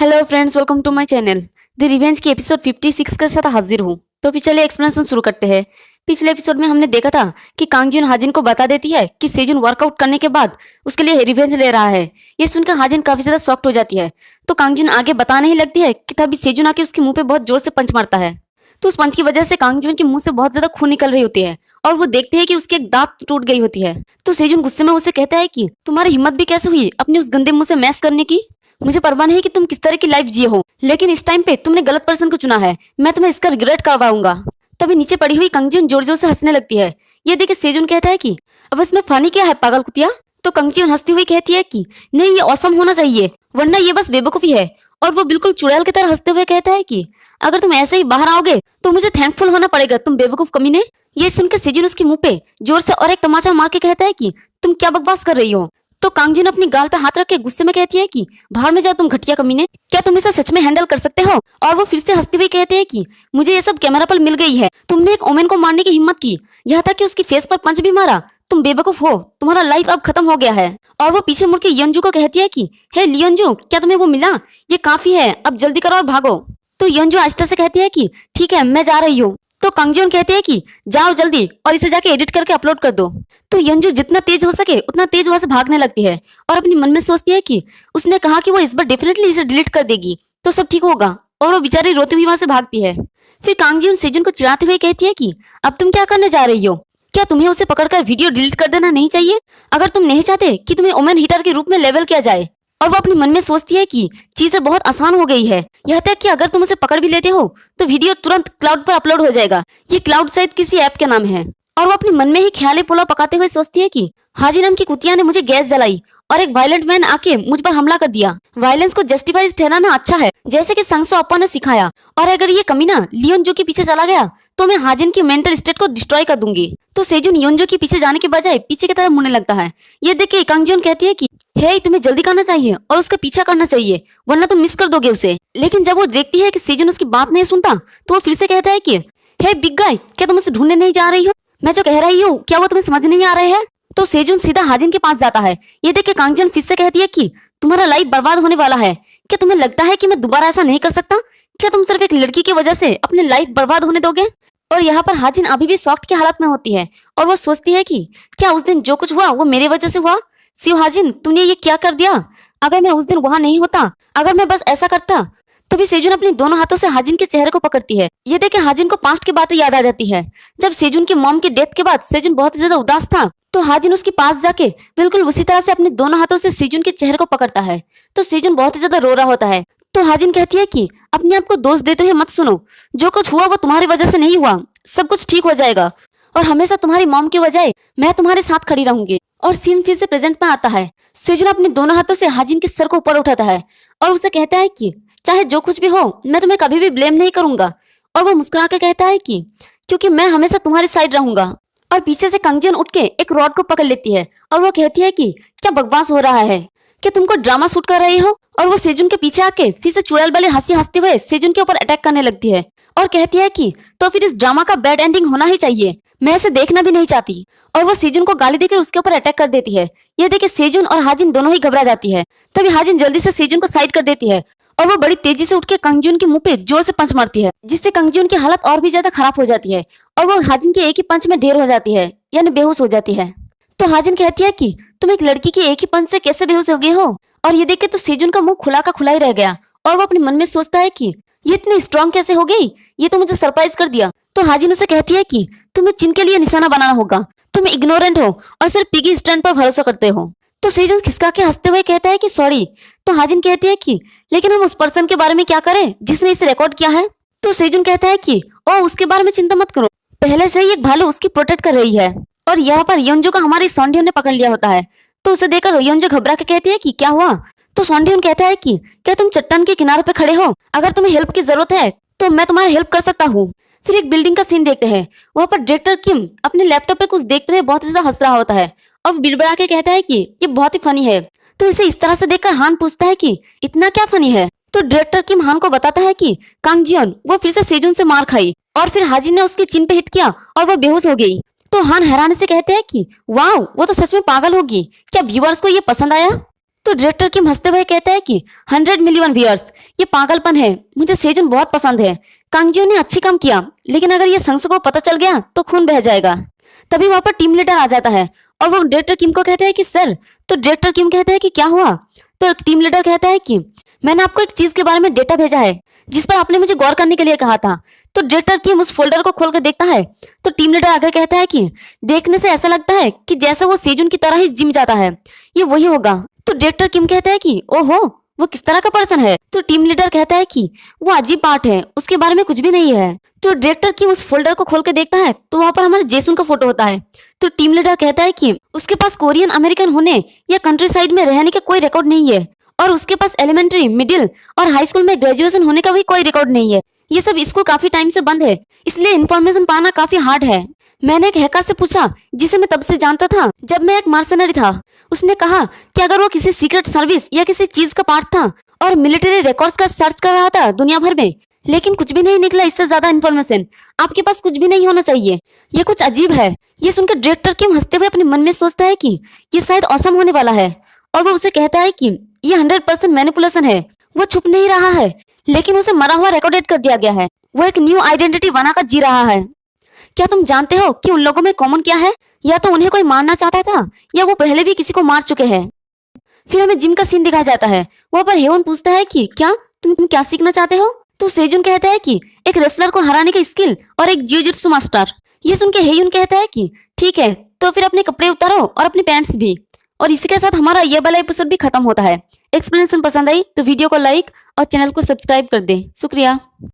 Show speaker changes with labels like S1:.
S1: Hello friends, welcome to my channel. The revenge के episode 56 के साथ हाजिर हूँ। तो अभी चलिए एक्सप्लेनेशन शुरू करते हैं। पिछले एपिसोड में हमने देखा था कि कांगजुन हाजिन को बता देती है कि सेजुन वर्कआउट करने के बाद उसके लिए रिवेंज ले रहा है। ये सुनकर हाजिन काफी ज्यादा शॉक्ड हो जाती है। तो कांगजुन आगे बताने ही लगती है कि तभी सेजुन आके उसके मुंह पे बहुत जोर से पंच मारता है। तो उस पंच की वजह से कांगजुन के मुंह से बहुत ज्यादा खून निकल रही होती है और वो देखते हैं कि उसकी एक दांत टूट गई होती है। तो सेजुन गुस्से में उसे कहता है कि तुम्हारी हिम्मत भी कैसे हुई अपने उस गंदे मुंह से मैस करने की। मुझे परवाह नहीं कि तुम किस तरह की लाइफ जिए हो, लेकिन इस टाइम पे तुमने गलत पर्सन को चुना है। मैं तुम्हें इसका रिग्रेट करवाऊंगा। तभी नीचे पड़ी हुई कंगजिन जोर जोर से हंसने लगती है। ये देख सेजुन कहता है कि अब इसमें फनी क्या है पागल कुतिया। तो कंगजिन हंसती हुई कहती है कि नहीं, ये औसम होना चाहिए, वरना ये बस बेवकूफी है। और वो बिल्कुल चुड़ैल की तरह हंसते हुए कहता है कि अगर तुम ऐसे ही बाहर आओगे तो मुझे थैंकफुल होना पड़ेगा, तुम बेवकूफ कमीने। ये सुनकर सेजुन उसके मुंह पे जोर से और एक तमाचा मार के कहता है कि तुम क्या बकवास कर रही हो। तो कांगजिन अपनी गाल पे हाथ रख के गुस्से में कहती है कि बाहर में जाओ तुम घटिया कमीने, क्या तुम इसे सच में हैंडल कर सकते हो। और वो फिर से हंसते हुए कहते हैं कि मुझे ये सब कैमरा पर मिल गई है। तुमने एक ओमेन को मारने की हिम्मत की, यहाँ तक कि उसकी फेस पर पंच भी मारा। तुम बेवकूफ हो, तुम्हारा लाइफ अब खत्म हो गया है। और वो पीछे मुड़ के योंजू को कहती है कि हे लियोंजू, क्या तुम्हें वो मिला? ये काफी है, अब जल्दी करो और भागो। तो योंजू आहिस्ते से कहती है कि ठीक है, मैं जा रही हूँ। तो कांगजिन कहते हैं कि जाओ जल्दी और इसे जाके एडिट करके अपलोड कर दो। तो यंजू जितना तेज हो सके उतना तेज वहां से भागने लगती है और अपनी मन में सोचती है कि उसने कहा कि वो इस बार डेफिनेटली इसे डिलीट कर देगी तो सब ठीक होगा। और वो बेचारी रोती हुई वहां से भागती है। फिर कांगजिन सेजुन को चिढ़ाते हुए कहती है कि अब तुम क्या करने जा रही हो? क्या तुम्हें उसे पकड़कर वीडियो डिलीट कर देना नहीं चाहिए? अगर तुम नहीं चाहते कि तुम्हें ओमेन हीटर के रूप में लेवल किया जाए। और वो अपने मन में सोचती है कि चीजें बहुत आसान हो गई है, यह तक कि अगर तुम उसे पकड़ भी लेते हो तो वीडियो तुरंत क्लाउड पर अपलोड हो जाएगा। ये क्लाउड शायद किसी ऐप के नाम है। और वो अपने मन में ही ख्याली पुलाव पकाते हुए सोचती है कि हाजी नाम की कुतिया ने मुझे गैस जलाई और एक वायलेंट मैन आके मुझ पर हमला कर दिया। वायलेंस को जस्टिफाइज ठहराना अच्छा है, जैसे कि संगसो अप्पा ने सिखाया। और अगर ये कमीना लियोंजो के पीछे चला गया तो मैं हाजिन की मेंटल स्टेट को डिस्ट्रॉय कर दूंगी। तो सेजुन योंजो के पीछे जाने के बजाय पीछे की तरफ मुड़ने लगता है। ये देख के कांगजिन कहती है कि हे, तुम्हें जल्दी करना चाहिए और उसका पीछा करना चाहिए, वरना तुम मिस कर दोगे उसे। लेकिन जब वो देखती है कि सेजुन उसकी बात नहीं सुनता तो वो फिर से कहता है कि हे बिग गाय, क्या तुम उसे ढूंढने नहीं जा रही हो? मैं जो कह रही हूँ क्या वो तुम्हें समझ नहीं आ रहे हैं? तो सेजुन सीधा हाजिन के पास जाता है। ये देख के कांगजिन फिर से कहती है कि तुम्हारा लाइफ बर्बाद होने वाला है। क्या तुम्हें लगता है कि मैं दोबारा ऐसा नहीं कर सकता? क्या तुम सिर्फ एक लड़की की वजह से अपनी लाइफ बर्बाद होने दोगे? और यहाँ पर हाजिन अभी भी शॉक्ड की हालत में होती है और वो सोचती है कि क्या उस दिन जो कुछ हुआ वो मेरे वजह से हुआ? शिव हाजिन, तुमने ये क्या कर दिया? अगर मैं उस दिन वहां नहीं होता, अगर मैं बस ऐसा करता। तभी सेजुन अपने दोनों हाथों से हाजिन के चेहरे को पकड़ती है। ये देख के हाजिन को पास्ट की बातें याद आ जाती है। जब सेजुन की मॉम की डेथ के बाद सेजुन बहुत ज्यादा उदास था तो हाजिन उसके पास जाके बिल्कुल उसी तरह से अपने दोनों हाथों से सेजुन के चेहरे को पकड़ता है। तो सेजुन बहुत ही ज्यादा रो रहा होता है। तो हाजिन कहती है कि अपने आप को दोष देते हुए मत सुनो, जो कुछ हुआ वो तुम्हारी वजह से नहीं हुआ, सब कुछ ठीक हो जाएगा और हमेशा तुम्हारी मॉम के बजाय मैं तुम्हारे साथ खड़ी रहूंगी। और सीन फिर से प्रेजेंट में आता है। सेजुन अपने दोनों हाथों से हाजिन के सर को ऊपर उठाता है और उसे कहता है कि चाहे जो कुछ भी हो मैं तुम्हें कभी भी ब्लेम नहीं करूंगा। और वो मुस्कुरा के कहता है कि क्योंकि मैं हमेशा तुम्हारी साइड रहूंगा। और पीछे से कंगजिन उठ के एक रॉड को पकड़ लेती है और वो कहती है कि क्या बकवास हो रहा है, क्या तुमको ड्रामा शूट कर रही हो? और वो सेजुन के पीछे आके फिर से चुड़ैल वाली हंसी हंसते हुए सेजुन के ऊपर अटैक करने लगती है और कहती है कि तो फिर इस ड्रामा का बैड एंडिंग होना ही चाहिए, मैं इसे देखना भी नहीं चाहती। और वो सेजुन को गाली देकर उसके ऊपर अटैक कर देती है। ये देखे सेजुन और हाजिन दोनों ही घबरा जाती है। तभी हाजिन जल्दी से सेजुन को साइड कर देती है और वो बड़ी तेजी से उठ के कंगजुन के मुंह पे जोर से पंच मारती है, जिससे कंगजुन की हालत और भी ज्यादा खराब हो जाती है और वो हाजिन के एक ही पंच में ढेर हो जाती है, यानी बेहोश हो जाती है। तो हाजिन कहती है कि तुम एक लड़की की एक ही पंच से कैसे बेहोश हो गए हो? और ये देख के तो सेजुन का मुंह खुला का खुला ही रह गया और वो अपने मन में सोचता है कि ये इतनी स्ट्रांग कैसे हो गई, ये तो मुझे सरप्राइज कर दिया। तो हाजिन उसे कहती है कि तुम्हें चिन के लिए निशाना बनाना होगा, तुम इग्नोरेंट हो और सिर्फ पिगी स्टैंड पर भरोसा करते हो। तो सेजुन खिसका के हंसते हुए कहता है कि सॉरी। तो हाजिन कहती है कि लेकिन हम उस पर्सन के बारे में क्या करें जिसने इसे रिकॉर्ड किया है? तो सेजुन कहता है कि ओ, उसके बारे में चिंता मत करो, पहले से ही एक भालू उसकी प्रोटेक्ट कर रही है। और यहाँ पर योंजो को हमारी सॉन्डियन ने पकड़ लिया होता है। तो उसे देखकर योंजो घबरा के कहती है कि क्या हुआ? तो सॉन्डियन कहता है कि क्या तुम चट्टान के किनारे पे खड़े हो? अगर तुम्हें हेल्प की जरूरत है तो मैं तुम्हारी हेल्प कर सकता हूँ। फिर एक बिल्डिंग का सीन देखते हैं। वहाँ पर डायरेक्टर किम अपने लैपटॉप पर कुछ देखते हुए बहुत ज्यादा हंस रहा होता है और बिड़बड़ा के कहता है कि ये बहुत ही फनी है। तो इसे इस तरह से देखकर हान पूछता है कि इतना क्या फनी है? तो डायरेक्टर किम हान को बताता है कि कांगजियन वो फिर से सेजुन से मार खाई और फिर हाजिन ने उसके चिन पे हिट किया और वो बेहोश हो गई। तो हान हैरानी से कहते हैं कि वाह, वो तो सच में पागल होगी, क्या व्यूअर्स को ये पसंद आया? तो डायरेक्टर किम हंसते हुए कहता है कि 100 मिलियन व्यूअर्स, ये पागलपन है, मुझे सेजुन बहुत पसंद है। कांगजियो ने अच्छी काम किया, लेकिन अगर ये संगसो को पता चल गया तो खून बह जाएगा। तभी वहां पर टीम लीडर आ जाता है और वो डायरेक्टर किम को कहता है कि सर। तो डायरेक्टर किम कहता है कि क्या हुआ। तो टीम लीडर कहता है कि मैंने आपको एक चीज के बारे में डेटा भेजा है जिस पर आपने मुझे गौर करने के लिए कहा था। तो डायरेक्टर किम उस फोल्डर को खोल कर देखता है तो टीम लीडर आगे कहता है कि देखने से ऐसा लगता है कि जैसे वो सेजुन की तरह ही जिम जाता है, ये वही होगा। तो डायरेक्टर किम कहता है कि ओहो, वो किस तरह का पर्सन है। तो टीम लीडर कहता है कि वो अजीब पार्ट है, उसके बारे में कुछ भी नहीं है। तो डायरेक्टर किम उस फोल्डर को खोल के देखता है तो वहां पर हमारे जेसुन का फोटो होता है। तो टीम लीडर कहता है कि उसके पास कोरियन अमेरिकन होने या कंट्री साइड में रहने के कोई रिकॉर्ड नहीं है और उसके पास एलिमेंट्री, मिडिल और हाई स्कूल में ग्रेजुएशन होने का भी कोई रिकॉर्ड नहीं है। ये सब स्कूल काफी टाइम से बंद है, इसलिए इन्फॉर्मेशन पाना काफी हार्ड है। मैंने एक हैकर से पूछा जिसे मैं तब से जानता था जब मैं एक मर्सनरी था। उसने कहा कि अगर वो किसी सीक्रेट सर्विस या किसी चीज का पार्ट था और मिलिट्री रिकॉर्ड्स का सर्च कर रहा था दुनिया भर में, लेकिन कुछ भी नहीं निकला इससे ज्यादा इन्फॉर्मेशन। आपके पास कुछ भी नहीं होना चाहिए, ये कुछ अजीब है। ये सुनकर डायरेक्टर किम हंसते हुए अपने मन में सोचता है कि ये शायद औसम होने वाला है और वो उसे कहता है कि ये 100% मैनिपुलेशन है। वो छुप नहीं रहा है, लेकिन उसे मरा हुआ रिकॉर्डेड कर दिया गया है। वो एक न्यू आइडेंटिटी बनाकर जी रहा है। क्या तुम जानते हो कि उन लोगों में कॉमन क्या है? या तो उन्हें कोई मारना चाहता था या वो पहले भी किसी को मार चुके हैं। फिर हमें जिम का सीन दिखाया जाता है। वहां पर हेवन पूछता है कि क्या तुम क्या सीखना चाहते हो। तो सेजुन कहता है कि एक रेसलर को हराने का स्किल और एक जियोजित्सु मास्टर। ये सुन के हेयुन कहता है कि ठीक है, तो फिर अपने कपड़े उतारो और अपनी पैंट्स भी। और इसी के साथ हमारा ये वाला एपिसोड भी खत्म होता है। एक्सप्लेनेशन पसंद आई तो वीडियो को लाइक और चैनल को सब्सक्राइब कर दें। शुक्रिया।